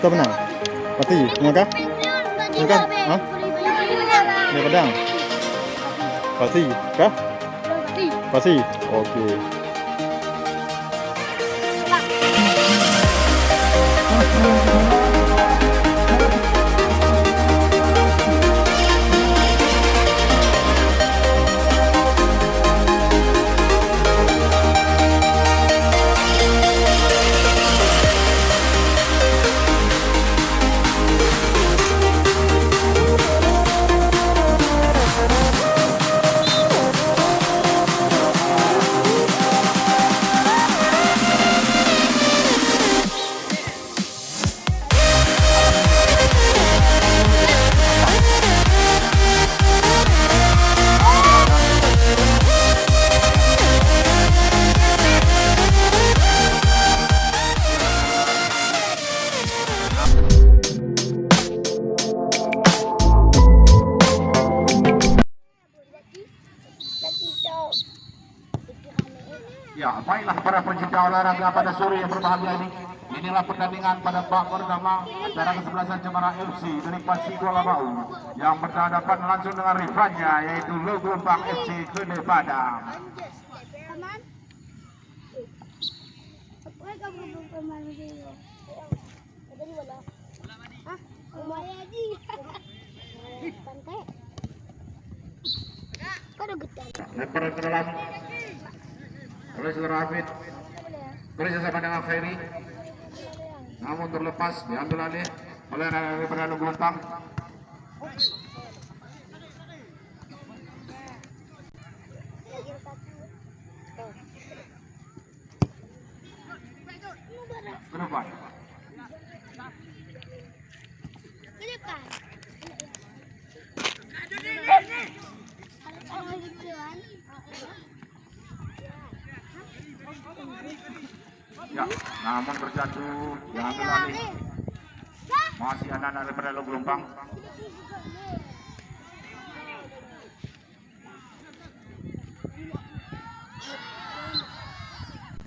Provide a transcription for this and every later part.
Siapa menang? Pati, Nyaka? Nyaka? Hah? Nyaka Padang? Pati, kah? Pati, oke. Ya, baiklah para pencinta olahraga pada sore yang berbahagia ini. Inilah pertandingan pada bab pertama antara kesebelasan Cemara FC dari Pasir Kuala Bau yang berhadapan langsung dengan rivalnya yaitu Loglompang FC Kede Padang. Lempar ke dalam oleh saudara Hafid, bersama dengan Ferry, namun terlepas diambil alih oleh daripada Loglompang. Ke depan. Ya, namun terjatuh diambil alih. Masih anak-anak daripada Loglompang.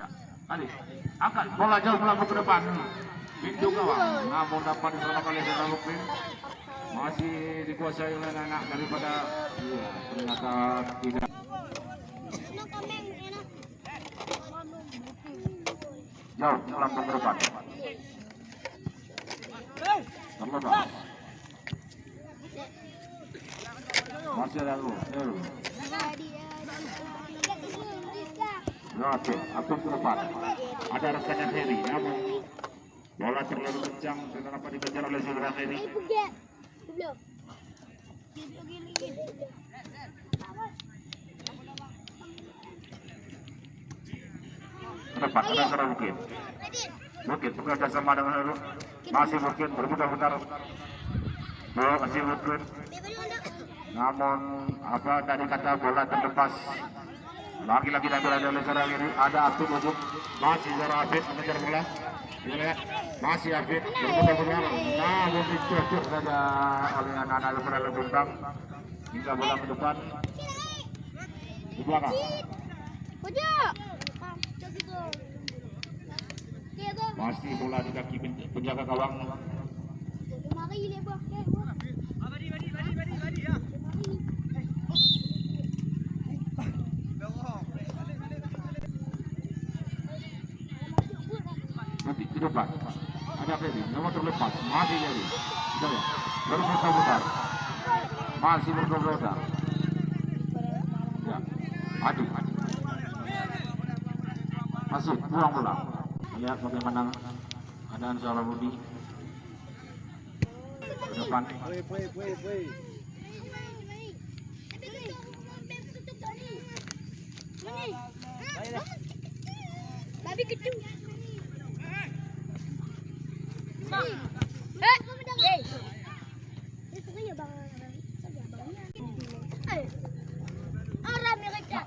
Ya, kali angkat bola jauh melambung ke depan. Pintu gawang, namun dapat diselamatkan oleh Zara Lukmin. Masih dikuasai oleh anak daripada ternyata tidak. Jauh melambung ke depan. Terlepas. Masih ada lu. Oke, atur ke depan. Ada rekannya Ferry, namun bola terlalu kencang dan dapat dikejar oleh saudara Ferry. Depan ada seorang Bukit. Bukit bekerja sama dengan masih Bukit berputar-putar. Masih Bukit. Namun apa tadi kata bola terlepas. Lagi-lagi diambil oleh seorang ini. Ada Abdul Ujung. Masih seorang Hafid mengejar bola. Masih Hafid berputar-putar. Namun dicocok saja oleh anak-anak daripada Loglompang. Hingga bola ke depan. Di belakang. Masih bola di kaki penjaga gawang. Nanti di depan ada Ferry, nomor terlepas masih jadi. Berputar-putar. Masih berputar-putar. Ya, maju. Masih pulang bola. Lihat bagaimana keadaan seorang Budi ke depan. Babi kecil.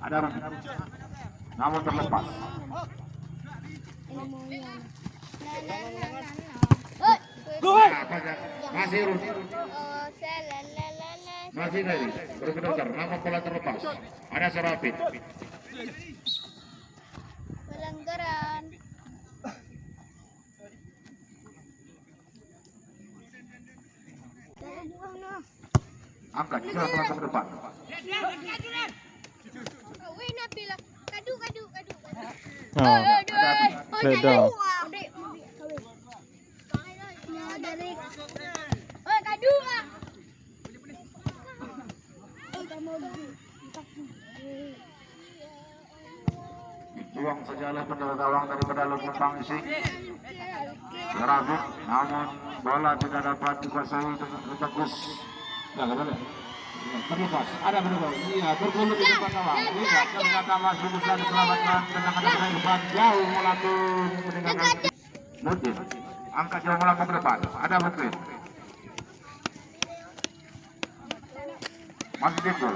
Ada orang, namun terlepas. Masih Rudy. Masih dari berputar, namun bola terlepas. Ada Serapit. Pelanggaran. Angkat, siapa melambung ke depan? Oh, beda. Buang sajalah penjaga gawang daripada Lukman Pangisi. Ragu, namun bola tidak dapat dikuasai dengan bagus. Ya, boleh. Terlepas, ada berubah. Iya, bergulung di depan gawang. Tidak, ternyata masih bisa diselamatkan. Tendangan dari depan jauh melambung meninggalkan. Nurdin, angkat jauh melambung ke depan. Ada Mukrin. Masih Dikul.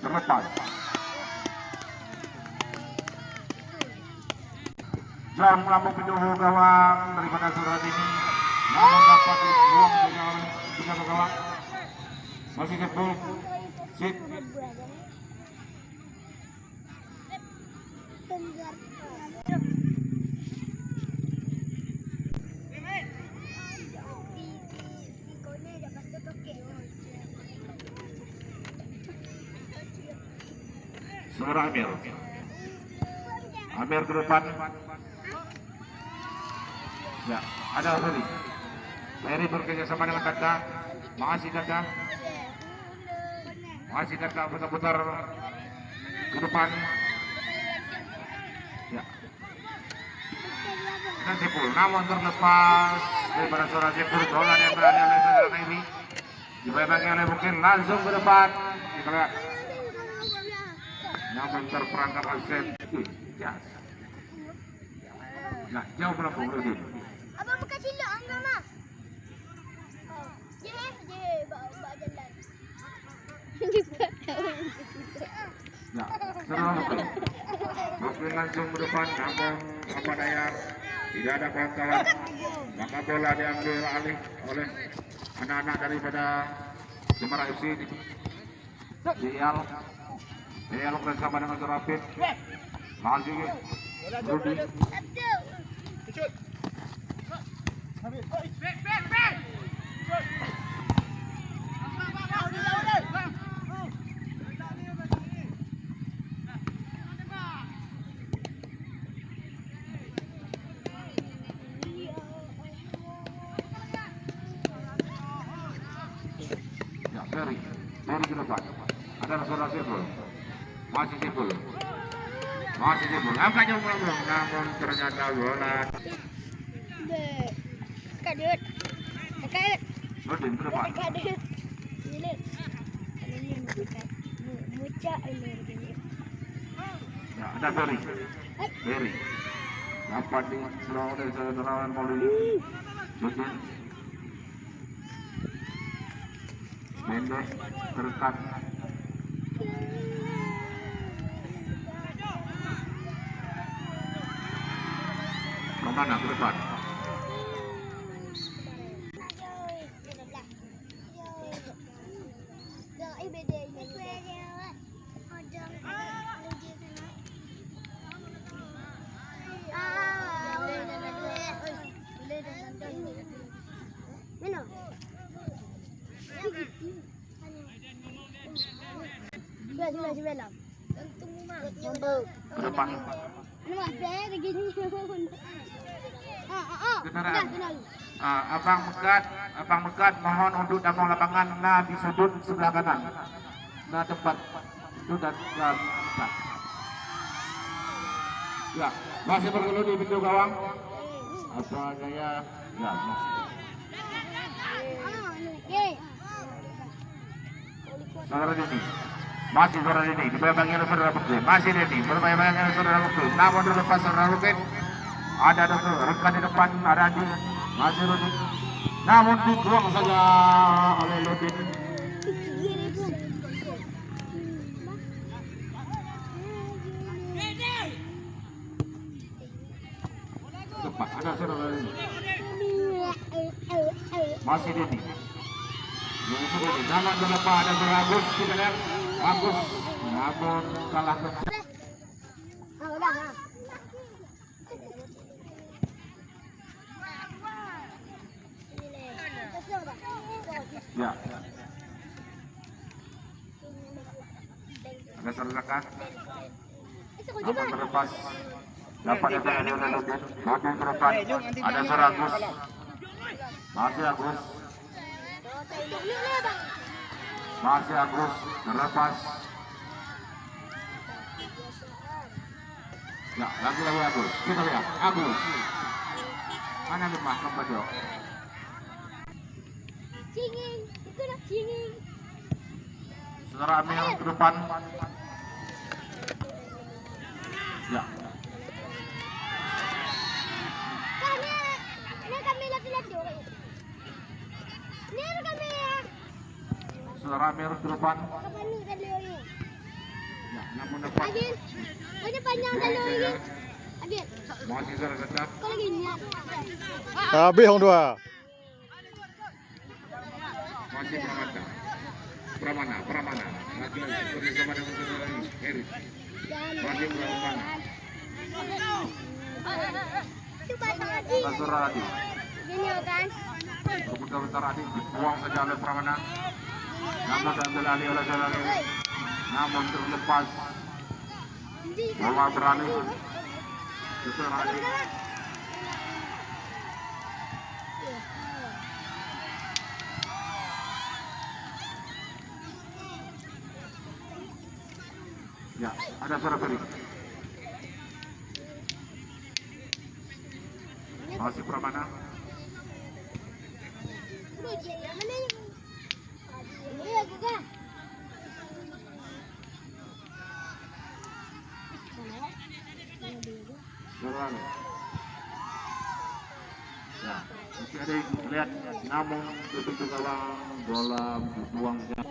Terlepas. Jauh melambung penjauh gawang daripada surat ini. Namun dapat dibuang penjauh gawang. Masih Dikul. Sit. Surah Amir. Amir ke depan. Ya, ada Ferry. Ferry bekerja sama dengan Tata. Makasih Tata. Makasih Tata putar-putar ke depan. Ya. Dan Sipul, namun terlepas daripada suara Sipul. Bola yang berada oleh saudara ini dipegangi oleh Mukrin langsung ke depan. Kita lihat. Namun terperangkap Alsen. Ya. Nah, jauh melambung Rudin. Abang buka silap anggar mah. Je, bawa jalan. Ya, serang Mukrin langsung ke depan, namun apa daya tidak ada kawan-kawan. Maka bola diambil alih oleh anak-anak daripada Jemara FC. Dial bersama dengan Serapin. Masih Rudi. Ya, Ferry ke depan. Ada saudara Sipul. Masih Sipul. Angkat jauh melambung, namun ternyata bola. Kadut. Kadut. Rudin ke depan. Kadut. Ini. Ini mucak ini. Ya, ada Ferry. Dapat di slow dari saudara Maulidi. Rudin. Pendek, terdekat. Kemana ke depan? Ke depan. Kendaraan. Abang Megat mohon untuk damang lapangan nah di sudut sebelah kanan. Nah tempat itu dan dekat. Ya, masih bergelut di pintu gawang. Apa gaya? Ya, masih. Saudara Dini. Masih saudara Dini, dipegangi oleh saudara Mukrin. Masih Dini, bermain-main oleh saudara Mukrin. Namun terlepas saudara Mukrin. Ada rekan di depan, ada Adi. Masih Rudi. Namun dibuang saja oleh Ludin. Tepat, ada saudara Dini. Masih Dini. Jangan terlepas ada Agus, kita lihat Agus, namun kalah ke. Ya. Dasar rekan. Isa ko Namun juga. terlepas. Dapat dibeli oleh Lutut. Lutut ke depan. Ada Seragus. Masih Agus. Masih Agus. Terlepas. Ya, lagi Agus. Kita lihat. Agus. Mana lemah kembali. Cinging. Itu nak cinging. Saudara Amir ke depan. Ya. Ini kami laki-laki orang. Ini kami ya. Saudara Amir ke depan. Kapan ni kali ini? Ya, namun depan. Agil. Ini panjang kali ini. Agil. Masih saudara tetap. Kau lagi ni. Habis orang dua. Masih Pramana. Lagi-lagi bersama dengan saudara ini. Heri. Masih Pramana. Itu patah lagi. Saudara Adi. Gini kan? Kebutuhan bentar Adi dibuang saja oleh Pramana. Namun diambil alih oleh saudara ini. Namun terlepas. Bola beralih. Saudara Adi. Ya, ada suara beri. Masih Pramana. Lu jadi mana ni? Ini aku kan. Saudara. Ya, masih ada yang lihat. Namun itu gawang bola dibuang saja.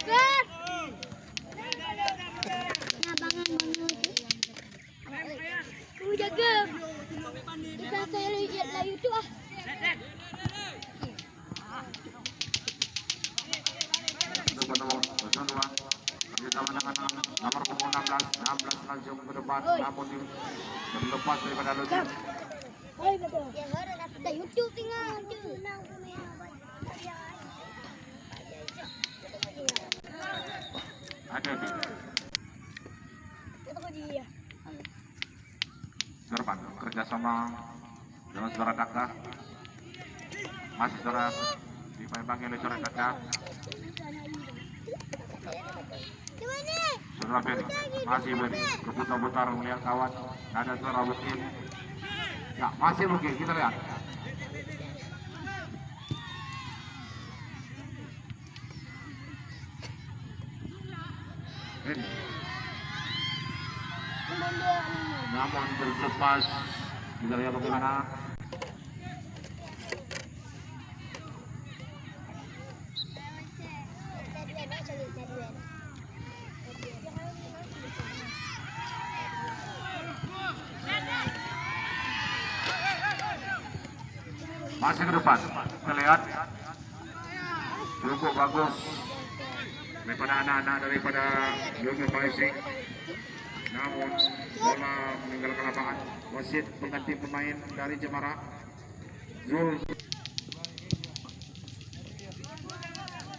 Kan? Nabangan menuju. Ku jaga. Kita saya lihat lah itu ah. Bersama dengan nomor punggung 16 langsung ke depan, namun terlepas daripada Lutut. Oi betul. Yang harus ada YouTube tinggal. Ada di Itu dia. Serban kerjasama dengan saudara kakak. Masih saudara dipanggil oleh saudara kakak. Saudara Ferry masih beri keputar-putar melihat kawan. Ada saudara Bukin. Ya, masih Bukin, kita lihat. Ini. Namun terlepas. Kita lihat bagaimana. Masih ke depan, kita lihat cukup bagus daripada anak-anak daripada Yogi Paisik. Namun bola meninggalkan lapangan. Wasit pengganti pemain dari Cemara Zul.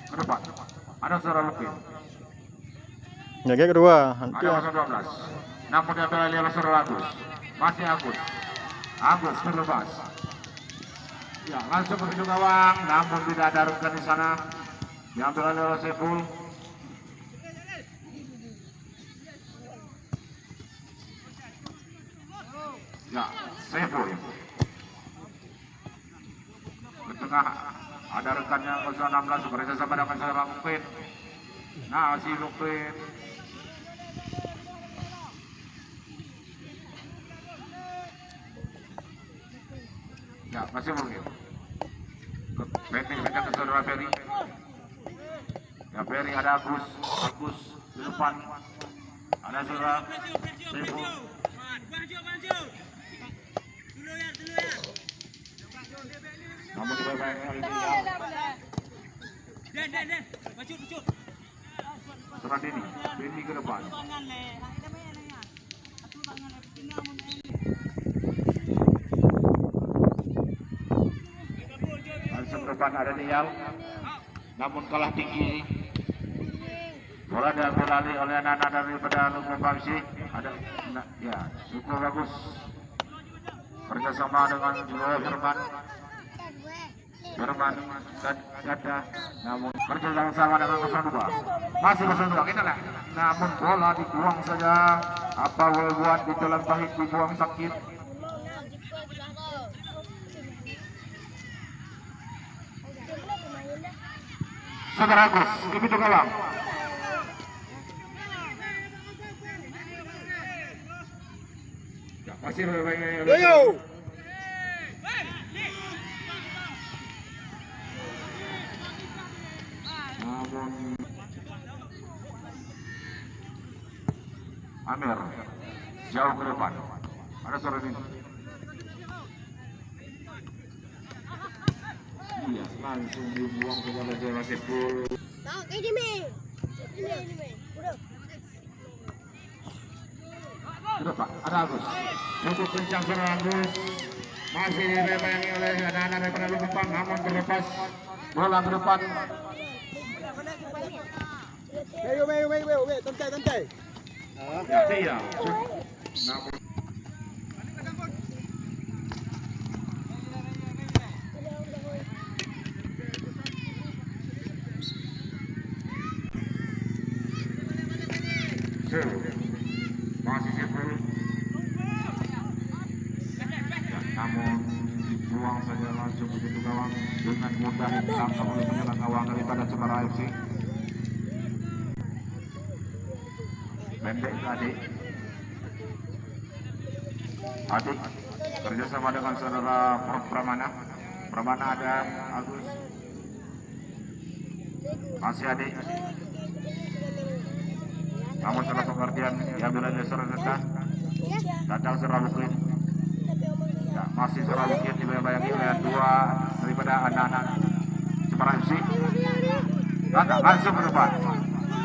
Ke depan, ada saudara Lukin. Jaga kedua. Ada pasal 12. Namun diambil alih oleh saudara Agus. Masih Agus. Agus terlepas. Ya, langsung ke gawang, namun tidak ada rukan di sana. Diambil alih oleh Saiful. Ya, Saiful. Ke tengah ada rekannya 16 bekerjasama dengan saudara Mukmin. Nah, si Mukmin. Ya, masih mungkin. Pending saja ke saudara Ferry. Ya, Ferry ada Agus di depan. Ada saudara Saiful. Namun dibayang kali ini saudara Denny ke depan. Langsung ke depan ada Nial. Namun kalah tinggi Bola diambil alih oleh anak-anak daripada Lumbung FC. Ada, ya, cukup bagus. Kerjasama dengan Firman. Firman dan Gada, namun kerjasama dengan 02. Masih 02, kita lah. Namun bola dibuang saja. Apa boleh buat ditelan pahit, dibuang sakit. Saudara Agus, itu gawang. Masih Ayo. namun Amir jauh ke depan. Ada sore ini. Iya, langsung dibuang ke dalam zona sepul. Tahu ini me. Ini me. Udah. Sudah Pak, ada Agus. Cukup kencang seorang Agus. Masih direbangi oleh anak-anak daripada Lumpang, namun terlepas bola ke depan. Ayo, santai. Ya, iya. Namun masih sepul. Namun dibuang saja langsung begitu gawang dengan mudah ditangkap oleh penyerang gawang daripada Cemara FC. Pendek ke Adik kerjasama dengan saudara Pramana. Pramana ada Agus. Masih Adik. Namun salah pengertian diambil oleh saudara datang Serah Bukit. Ya, masih Serah Bukit dibayangi oleh dua daripada anak-anak Cemara FC. Datang langsung ke depan.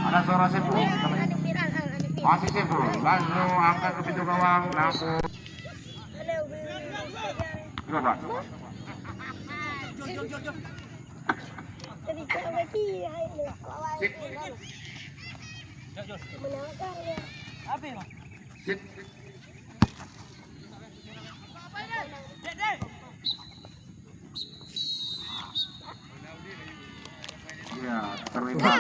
Ada suara Sepul. Masih Sepul. Langsung angkat ke pintu gawang. Namun coba. Sit. Ya, terlibat.